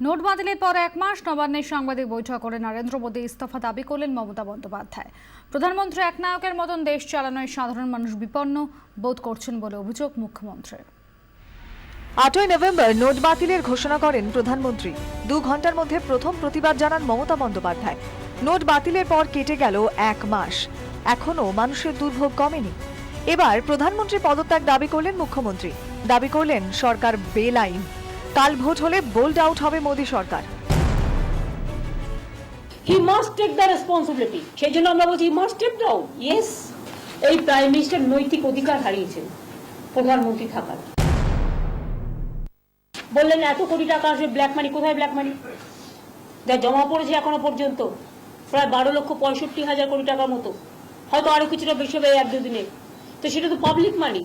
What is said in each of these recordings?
Note বাতিলের পর এক মাস নবান্নের সাংবাদিক বৈঠক করে নরেন্দ্র মোদী ইস্তফা দাবি করলেন মমতা বন্দ্যোপাধ্যায়। প্রধানমন্ত্রী একনায়কের মতন দেশ চালানোয় সাধারণ মানুষ বিপন্ন বোধ করছেন বলে অভিযোগ মুখ্যমন্ত্রীর। 8ই নভেম্বর নোট বাতিলের ঘোষণা করেন প্রধানমন্ত্রী। 2 ঘন্টার মধ্যে প্রথম প্রতিবাদ জানান মমতা বন্দ্যোপাধ্যায়। নোট বাতিলের পর কেটে গেল এক মাস, এখনো মানুষের দুর্ভোগ কমেনি। এবার প্রধানমন্ত্রী পদত্যাগ দাবি করলেন মুখ্যমন্ত্রী। দাবি করলেন সরকার বেলাইন। কাল ভোট হলে বোল্ড আউট হবে মোদী সরকার। He must take the responsibility. সেই জন্য আমরা বলছি he must step down. Yes, এই প্রাইম মিনিস্টার নৈতিক অধিকার হারিয়েছেন প্রধানমন্ত্রী থাকার। বললেন এত কোটি টাকা আসবে ব্ল্যাক মানি, কোথায় ব্ল্যাক মানি? যা জমা পড়েছে এখনো পর্যন্ত প্রায় 12,65,000 কোটি টাকার মতো, হয়তো আরো কিছুটা বেশি হবে 1-2 দিনে। তো সেটা তো পাবলিক মানি।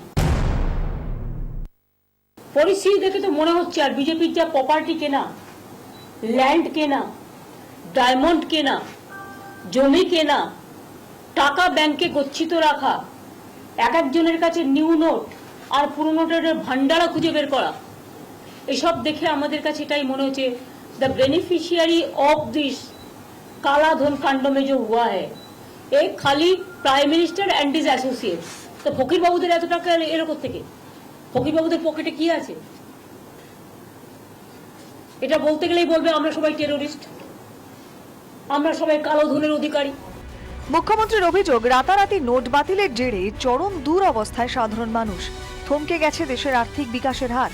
পরিস্থিতি দেখে তো মনে হচ্ছে আর বিজেপির যা প্রপার্টি কেনা, ল্যান্ড কেনা, ডায়মন্ড কেনা, জমি কেনা, টাকা ব্যাংকে গচ্ছিত রাখা, এক একজনের কাছে নিউ নোট আর পুরনো নোটের ভান্ডারা খুঁজে বের করা, এসব দেখে আমাদের কাছে এটাই মনে হচ্ছে দ্য বেনিফিशियरी ऑफ दिस काला धन कांड में जो हुआ है एक खाली prime minister and his associates. तो ফকির বাবুদের এত টাকা এর কোথা থেকে? ফকির বাবুদের পকেটে কি আছে? এটা বলতে গেলেই বলবে আমরা সবাই টেররিস্ট, আমরা সবাই কালো ধনের অধিকারী। মুখ্যমন্ত্রীর অভিযোগ, রাতারাতি নোট বাতিলের জেরে চরম দুরবস্থায় সাধারণ মানুষ। থমকে গেছে দেশের আর্থিক বিকাশের হার,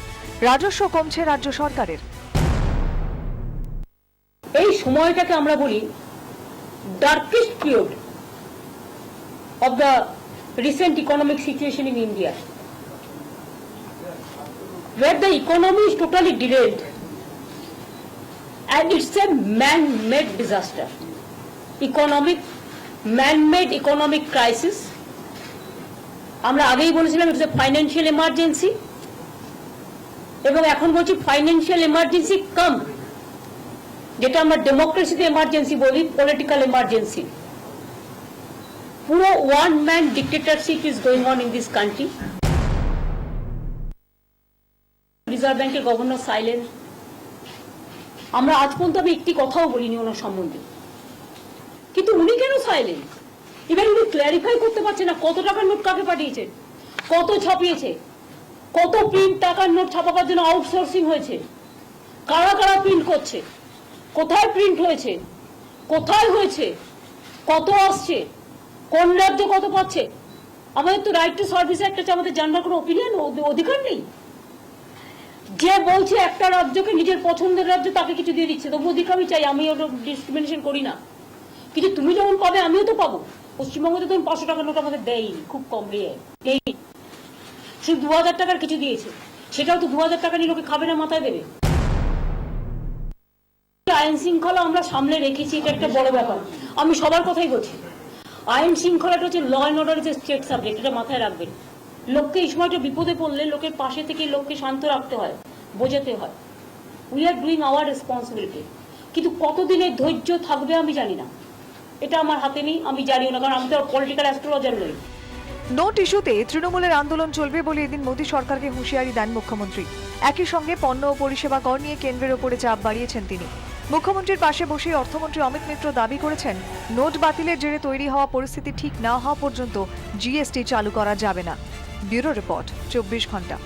রাজস্ব কমছে রাজ্য সরকারের। এই সময়টাকে আমরা বলি darkest period of the recent economic situation in India, where the economy is totally derailed and it's a man-made disaster. Man-made economic crisis. আমরা আগেই বলেছিলাম it's a financial emergency, এবং এখন বলছি ফাইন্যান্সিয়াল এমার্জেন্সি কাম, যেটা আমরা ডেমোক্রেসিতে এমার্জেন্সি বলি, পলিটিক্যাল এমার্জেন্সি। পুরো one man dictatorship is going on in this country. Reserve ব্যাংকের গভর্নর সাইলেন্ট। আমরা আজ পর্যন্ত আমি একটি কথাও বলিনি ওনার সম্বন্ধে, কিন্তু উনি কেন সাইলেন্ট? এবার উনি ক্ল্যারিফাই করতে পারছে না কত টাকার নোট কাকে পাঠিয়েছে, কত ছাপিয়েছে, কত প্রিন্ট টাকার নোট ছাপাবার জন্য আউটসোর্সিং হয়েছে, কারা কারা প্রিন্ট করছে, কোথায় প্রিন্ট হয়েছে, কোথায় হয়েছে, কত আসছে, কোন রাজ্য কত পাচ্ছে। আমাদের তো রাইট টু সার্ভিস একটা আছে, আমাদের জানবার কোনো ওপিনিয়ন অধিকার নেই। যে বলছে একটা রাজ্যকে নিজের পছন্দের রাজ্য তাকে কিছু দিয়ে দিচ্ছে, তবু অধিকার আমি চাই, আমি ওটা ডিসক্রিমিনেশন করি না। কিন্তু তুমি যখন পাবে আমিও তো পাবো। পশ্চিমবঙ্গে তো তখন 500 টাকার নোট আমাদের দেয়নি, খুব কম রেয়ার নেই, শুধু 2000 টাকার কিছু দিয়েছে, সেটাও তো 2000 টাকা নিয়ে লোকে খাবে না, মাথায় দেবে। আইন শৃঙ্খলা আমরা সামলে রেখেছি, এটা একটা বড় ব্যাপার। আমি সবার কথাই বলছি, আইন শৃঙ্খলাটা হচ্ছে law and order is a state subject, এটা মাথায় রাখবেন। লোককে এই সময়টা বিপদে পড়লে লোকের পাশে থেকে লোককে শান্ত রাখতে হয়, বোঝাতে হয়। We are doing our responsibility. কিন্তু কতদিনের ধৈর্য থাকবে আমি জানি না, এটা আমার হাতে নেই, আমি জানিও না, কারণ আমি তো পলিটিক্যাল অ্যাস্ট্রোলজার নই। নোট ইস্যুতে তৃণমূলের আন্দোলন চলবে বলে এদিন মোদী সরকারকে হুঁশিয়ারি দেন মুখ্যমন্ত্রী। একই সঙ্গে পণ্য ও পরিষেবা কর নিয়ে কেন্দ্রের ওপরে চাপ বাড়িয়েছেন তিনি। মুখ্যমন্ত্রীর পাশে বসে অর্থমন্ত্রী অমিত মিত্র দাবি করেছেন, নোট বাতিলের জেরে তৈরি হওয়া পরিস্থিতি ঠিক না হওয়া পর্যন্ত জিএসটি চালু করা যাবে না। ব্যুরো রিপোর্ট, 24 ঘন্টা।